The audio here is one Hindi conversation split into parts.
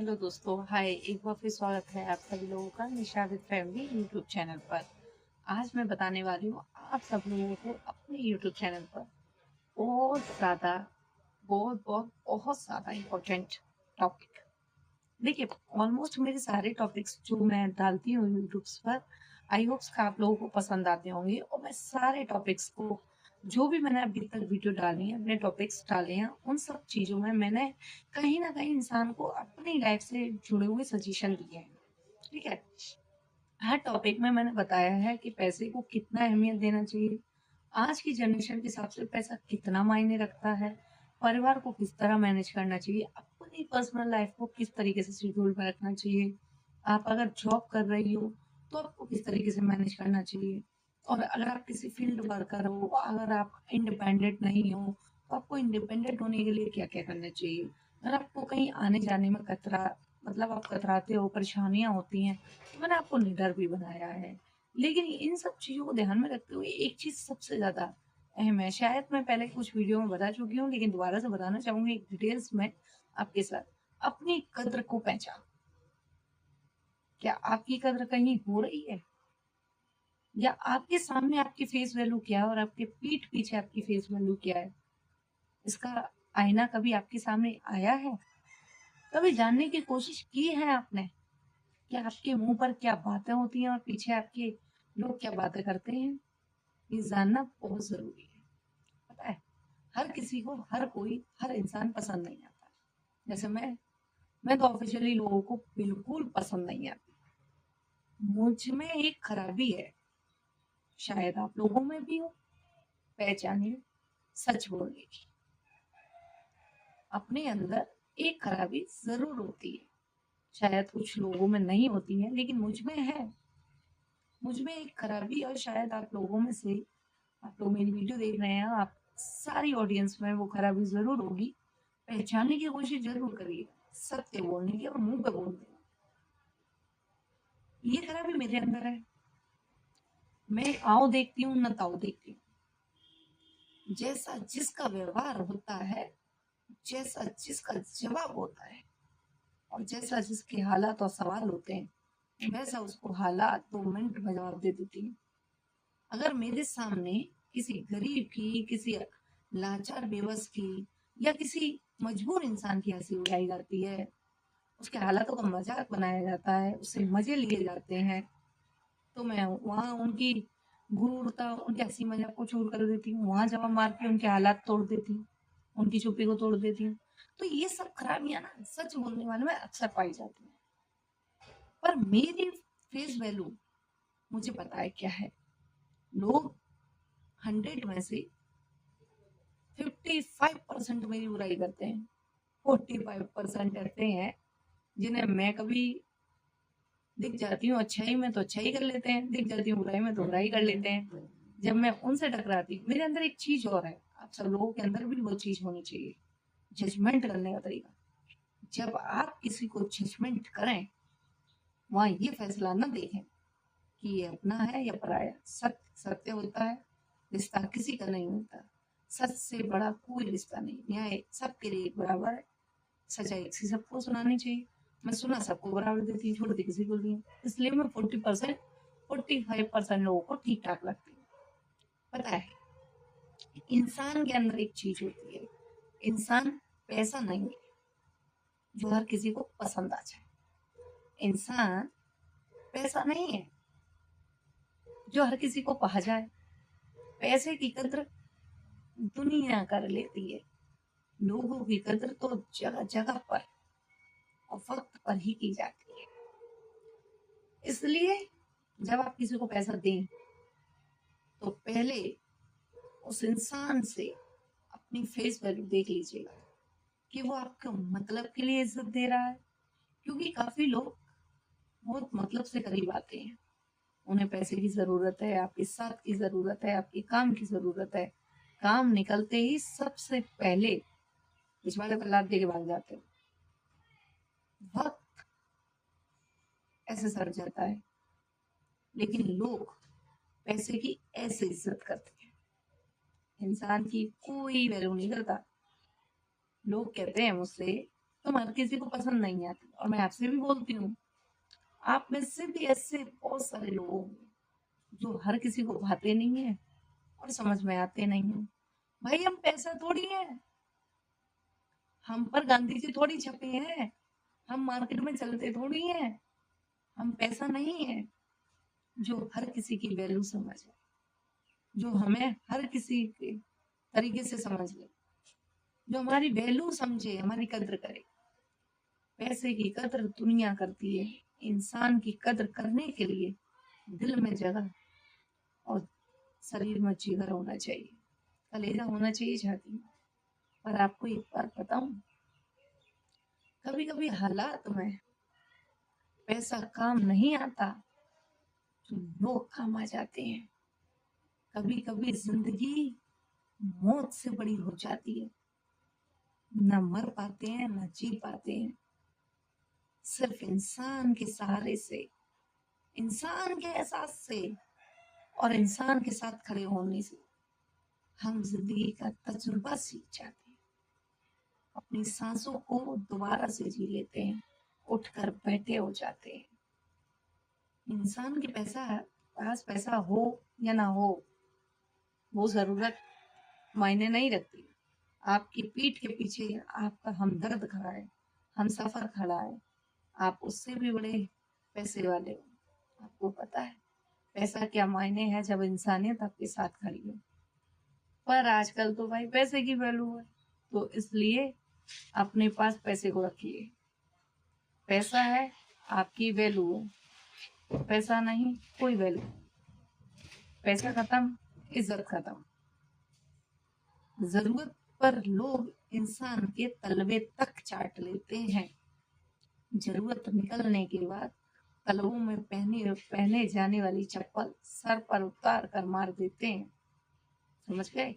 हेलो दोस्तों, हाय। एक बार फिर स्वागत है आप सभी लोगों का निशा विद फैमिली यूट्यूब चैनल पर। आज मैं बताने वाली हूँ आप सब लोगों को अपने यूट्यूब चैनल पर बहुत ज़्यादा बहुत ज़्यादा इम्पोर्टेंट टॉपिक। देखिए, ऑलमोस्ट मेरे सारे टॉपिक्स जो मैं डालती हूँ यूट्यूब पर, आई होप्स कि आप लोगों को पसंद आते होंगे। और मैं सारे टॉपिक्स को, जो भी मैंने अभी तक वीडियो डाली है, अपने टॉपिक्स डाले हैं, उन सब चीज़ों में मैंने कहीं ना कहीं इंसान को अपनी लाइफ से जुड़े हुए सजेशन दिए हैं। ठीक है। हर टॉपिक में मैंने बताया है कि पैसे को कितना अहमियत देना चाहिए, आज की जनरेशन के हिसाब से पैसा कितना मायने रखता है, परिवार को किस तरह मैनेज करना चाहिए, अपनी पर्सनल लाइफ को किस तरीके से शेड्यूल में रखना चाहिए, आप अगर जॉब कर रही हो तो आपको किस तरीके से मैनेज करना चाहिए, और अगर आप किसी फील्ड वर्कर हो, अगर आप इंडिपेंडेंट नहीं हो तो आपको इंडिपेंडेंट होने के लिए क्या क्या करना चाहिए, अगर आपको कहीं आने जाने में खतरा, मतलब आप कतराते हो, परेशानियां होती हैं, तो मैंने आपको निडर भी बनाया है। लेकिन इन सब चीज़ों को ध्यान में रखते हुए एक चीज़ सबसे ज़्यादा अहम है, शायद मैं पहले कुछ वीडियो में बता चुकी हूँ लेकिन दोबारा से बताना चाहूँगी एक डिटेल्स में आपके साथ। अपनी कद्र को पहचान। क्या आपकी कद्र कहीं हो रही है, या आपके सामने आपकी फेस वैल्यू क्या है और आपके पीठ पीछे आपकी फेस वैल्यू क्या है? इसका आईना कभी आपके सामने आया है? कभी जानने की कोशिश की है आपने कि आपके मुंह पर क्या बातें होती हैं और पीछे आपके लोग क्या बातें करते हैं? ये जानना बहुत जरूरी है। पता है, हर किसी को, हर कोई, हर इंसान पसंद नहीं आता। जैसे मैं तो ऑफिशियली लोगों को बिल्कुल पसंद नहीं आती। मुझ में एक खराबी है, शायद आप लोगों में भी हो। पहचानिए, सच बोलने की। अपने अंदर एक खराबी जरूर होती है, शायद कुछ लोगों में नहीं होती है लेकिन मुझ में है। मुझ में एक खराबी, और शायद आप लोगों में से, आप लोग मेरी वीडियो देख रहे हैं, आप सारी ऑडियंस में वो खराबी जरूर होगी। पहचानने की कोशिश जरूर करिएगा, सत्य बोलने की और मुंह पे बोलने की। ये खराबी मेरे अंदर है। मैं आओ देखती हूँ न ताओ देखती हूँ। जैसा जिसका व्यवहार होता है, जैसा जिसका जवाब होता है, और जैसा जिसके हालात और सवाल होते हैं, वैसा उसको हालात 2 मिनट में जवाब दे देती हूँ। अगर मेरे सामने किसी गरीब की, किसी लाचार बेबस की, या किसी मजबूर इंसान की हंसी उड़ाई जाती है, उसके हालातों का मजाक बनाया जाता है, उससे मजे लिए जाते हैं, तो मैं वहां उनकी गुरूरता, उनकी हंसी मजाक को चूर कर देती हूँ, वहां जवाब मार के उनके हालात तोड़ देती हूँ, उनकी चुप्पी को तोड़ देती हूँ। तो ये सब खराबियां ना सच बोलने वाले में अक्सर पाई जाती हैं। पर मेरी फेस वैल्यू मुझे पता है क्या है। लोग 100 में से 55% मेरी बुराई करते हैं, 45% करते हैं जिन्हें मैं कभी दिख जाती हूँ अच्छाई में तो अच्छाई कर लेते हैं, दिख जाती हूँ बुराई में तो बुराई कर लेते हैं। जब मैं उनसे टकराती हूँ, मेरे अंदर एक चीज और है, आप सब लोगों के अंदर भी वो चीज होनी चाहिए, जजमेंट करने का तरीका। जब आप किसी को जजमेंट करें, वहां ये फैसला न देखें कि ये अपना है या पराया। सत्य सत्य होता है, रिश्ता किसी का नहीं होता। सच से बड़ा कोई रिश्ता नहीं, न्याय सबके लिए एक बराबर है, सच्चाई किसी सबको सुनानी चाहिए। मैं सुना सबको बराबर देती हूँ, छोड़ती किसी को नहीं हूँ। इसलिए मैं 45% लोगों को ठीक ठाक लगती हूँ। पता है, इंसान के अंदर एक चीज होती है, इंसान पैसा नहीं है जो हर किसी को पसंद आ जाए। इंसान पैसा नहीं है जो हर किसी को पा जाए। पैसे की कद्र दुनिया कर लेती है, लोगों की कद्र तो जगह जगह पर और वक्त पर ही की जाती है। इसलिए जब आप किसी को पैसा दें तो पहले उस इंसान से अपनी फेस वैल्यू देख लीजिएगा कि वो आपको मतलब के लिए इज्जत दे रहा है। क्योंकि काफी लोग बहुत मतलब से करीब आते हैं, उन्हें पैसे की जरूरत है, आपके साथ की जरूरत है, आपके काम की जरूरत है। काम निकलते ही सबसे पहले पिछवाड़े पर लात दे के भाग जाते हैं। वक्त ऐसे सर जाता है, लेकिन लोग पैसे की ऐसे इज्जत करते हैं, इंसान की कोई वैल्यू नहीं करता। लोग कहते हैं मुझसे तुम हर किसी को पसंद नहीं आती, और मैं आपसे भी बोलती हूँ, आप में से भी ऐसे बहुत सारे लोग होंगे जो हर किसी को भाते नहीं है और समझ में आते नहीं है। भाई हम पैसा थोड़ी है, हम पर गांधी जी थोड़ी छपे हैं, हम मार्केट में चलते थोड़ी हैं, हम पैसा नहीं है जो हर किसी की वैल्यू समझे, जो हमें हर किसी के तरीके से समझ ले, जो हमारी वैल्यू समझे, हमारी कद्र करे। पैसे की कद्र दुनिया करती है, इंसान की कद्र करने के लिए दिल में जगह और शरीर में जिगर होना चाहिए, कलेजा होना चाहिए छाती में। पर आपको एक बात बताऊं, कभी कभी हालात में पैसा काम नहीं आता तो लोग काम आ जाते हैं। कभी कभी जिंदगी मौत से बड़ी हो जाती है, न मर पाते हैं न जी पाते हैं। सिर्फ इंसान के सहारे से, इंसान के एहसास से और इंसान के साथ खड़े होने से हम जिंदगी का तजुर्बा सीख जाते हैं, अपनी सांसों को दोबारा से जी लेते हैं, उठकर बैठे हो जाते हैं। इंसान के पास पैसा हो या ना हो, वो जरूरत मायने नहीं रखती। आपकी पीठ के पीछे आपका हमदर्द खड़ा है, हम सफर खड़ा है, आप उससे भी बड़े पैसे वाले हो। आपको पता है पैसा क्या मायने है जब इंसानियत आपके साथ खड़ी हो। पर आजकल तो भाई पैसे की वैल्यू है, तो इसलिए अपने पास पैसे को रखिए। पैसा है आपकी वैल्यू है, पैसा नहीं कोई वैल्यू। पैसा खत्म, इज्जत खत्म। जरूरत पर लोग इंसान के तलवे तक चाट लेते हैं, जरूरत निकलने के बाद तलवों में पहने जाने वाली चप्पल सर पर उतार कर मार देते हैं। समझ गए?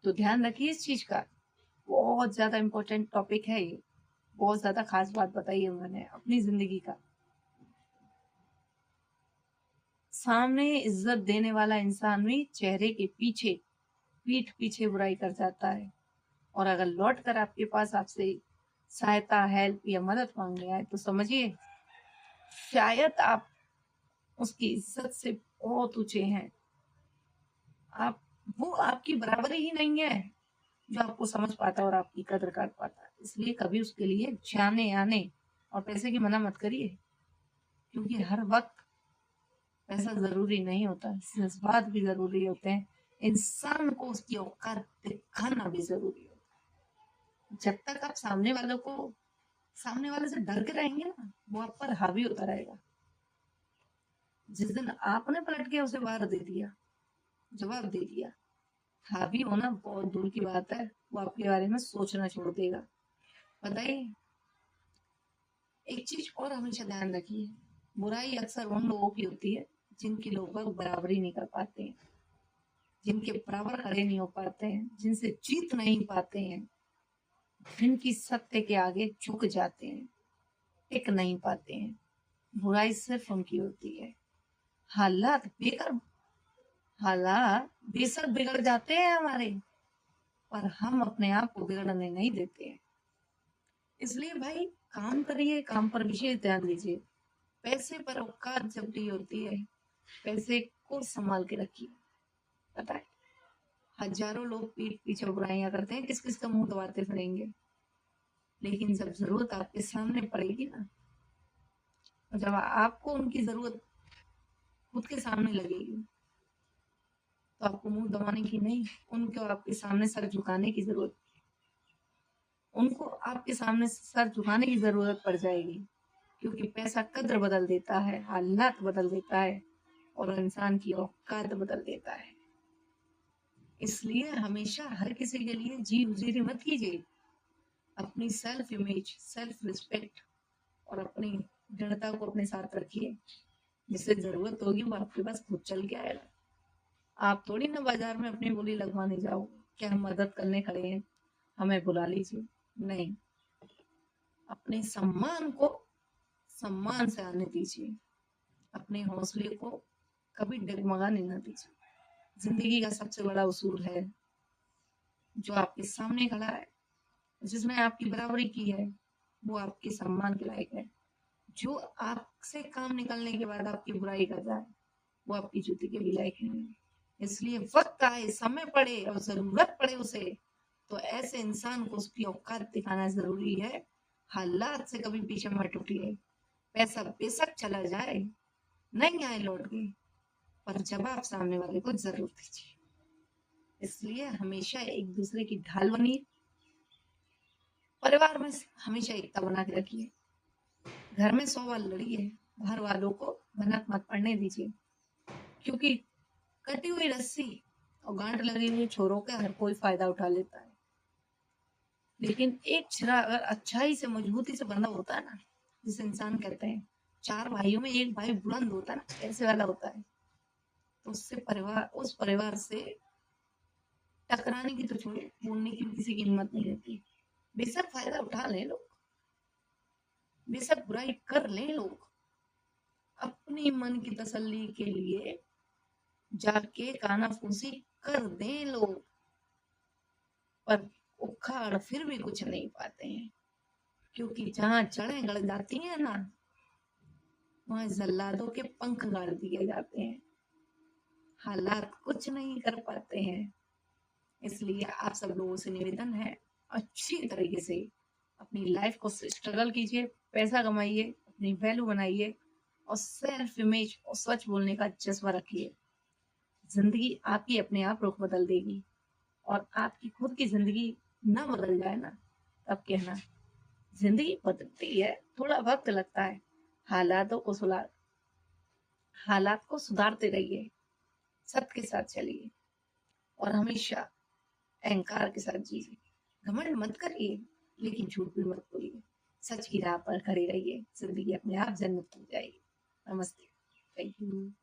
तो ध्यान रखिए इस चीज का, बहुत ज्यादा इम्पोर्टेंट टॉपिक है ये, बहुत ज्यादा खास बात बताई है मैंने अपनी जिंदगी का। सामने इज्जत देने वाला इंसान भी चेहरे के पीछे, पीठ पीछे बुराई कर जाता है, और अगर लौट कर आपके पास आपसे सहायता, हेल्प या मदद मांगने आए तो समझिए शायद आप उसकी इज्जत से बहुत ऊंचे हैं। आप, वो आपकी बराबरी ही नहीं है जो आपको समझ पाता और आपकी कदर कर पाता। इसलिए कभी उसके लिए जाने आने और पैसे की मना मत करिए, क्योंकि हर वक्त पैसा जरूरी नहीं होता, जज्बात भी जरूरी होते हैं, इंसान को उसकी औकात दिखाना भी जरूरी होता है। जब तक आप सामने वाले से डर के रहेंगे ना, वो आप पर हावी होता रहेगा। जिस दिन आपने पलट के उसे वार दे दिया, जवाब दे दिया, हावी होना बहुत दूर की बात है, वो आपके बारे में सोचना छोड़ देगा। बताइए, एक चीज और हमेशा ध्यान रखिए, बुराई अक्सर उन लोगों की होती है जिनकी लोग बराबरी नहीं कर पाते हैं, जिनके बराबर खड़े नहीं हो पाते हैं, जिनसे जीत नहीं पाते हैं, जिनकी सत्य के आगे झुक जाते हैं, टिक नहीं पाते हैं। बुराई सिर्फ उनकी होती है। हालात बेकर हालात बेशक बिगड़ जाते हैं हमारे, पर हम अपने आप को बिगड़ने नहीं देते हैं। इसलिए भाई काम करिए, काम पर विशेष ध्यान दीजिए। पैसे पर औकात जबरी होती है, पैसे को संभाल के रखिए। पता है हजारों लोग पीठ पीछे बुराइयां करते हैं, किस किस का मुंह दबाते फिरेंगे, लेकिन जब जरूरत आपके सामने पड़ेगी ना, जब आपको उनकी जरूरत खुद के सामने लगेगी, तो आपको मुंह दबाने की नहीं, उनको आपके सामने सर झुकाने की जरूरत, उनको आपके सामने सर झुकाने की जरूरत पड़ जाएगी। क्योंकि पैसा कद्र बदल देता है, हालात बदल देता है, और इंसान की औकात बदल देता है। इसलिए हमेशा हर किसी के लिए जी हुजूरी मत कीजिए। अपनी सेल्फ इमेज, सेल्फ रिस्पेक्ट और अपनी दृढ़ता को अपने साथ रखिए। जिससे जरूरत होगी वो आपके पास खुद चल के आएगा। आप थोड़ी ना बाजार में अपनी बोली लगवाने जाओ कि हम मदद करने खड़े हैं, हमें बुला लीजिए। नहीं, अपने सम्मान को सम्मान से आने दीजिए, अपने हौसले को कभी डगमगाने न दीजिए। जिंदगी का सबसे बड़ा उसूल है, जो आपके सामने खड़ा है जिसने आपकी बराबरी की है वो आपके सम्मान के लायक है। जो आपसे काम निकलने के बाद आपकी बुराई कर रहा है वो आपकी जूती के भी लायक नहीं है। इसलिए वक्त आए, समय पड़े और जरूरत पड़े उसे, तो ऐसे इंसान को उसकी औकात दिखाना जरूरी है। हालात से कभी पीछे मत हटिए। पैसा बेशक चला जाए, नहीं आए लौट के, पर जवाब सामने वाले को जरूर दीजिए। इसलिए हमेशा एक दूसरे की ढाल बनिए। परिवार में हमेशा एकता बना के रखिए। घर में 100 बार लड़िए, बाहर वालों को भनक मत पड़ने दीजिए। क्योंकि कटी हुई रस्सी और गांठ लगी हुई छोरों का हर कोई फायदा उठा लेता है। लेकिन एक छिरा अगर अच्छाई से मजबूती से बंधा होता है ना, जिसे इंसान कहते हैं, 4 भाइयों में एक भाई बुलंद होता है ना, ऐसे वाला होता है, तो उससे परिवार, उस परिवार से टकराने की तो छोड़ो, बोलने की भी किसी की हिम्मत नहीं रहती। बेशक फायदा उठा लें लोग, बेशक बुराई कर लें लोग, अपनी मन की तसल्ली के लिए जाके कानाफूसी कर दें लोग, पर उखाड़ फिर भी कुछ नहीं पाते हैं। क्योंकि जहां जड़ें गड़ जाती हैं ना, वहां जल्लादों के पंख गाड़ दिए जाते हैं। हालात कुछ नहीं कर पाते हैं। इसलिए आप सब लोगों से निवेदन है, अच्छी तरीके से अपनी लाइफ को स्ट्रगल कीजिए, पैसा कमाइए, अपनी वैल्यू बनाइए और सेल्फ इमेज और सच बोलने का जज्बा रखिए। जिंदगी आपकी अपने आप रुख बदल देगी। और आपकी खुद की जिंदगी ना बदल जाए ना, तब कहना जिंदगी बदलती है, थोड़ा वक्त लगता है। हालातों को सुधार हालात को सुधारते रहिए, सत्य के साथ चलिए और हमेशा अहंकार के साथ जिए। घमंड मत करिए, लेकिन झूठ भी मत बोलिए। सच की राह पर खड़े रहिए, जिंदगी अपने आप जन्नत हो जाएगी। नमस्ते। Thank you.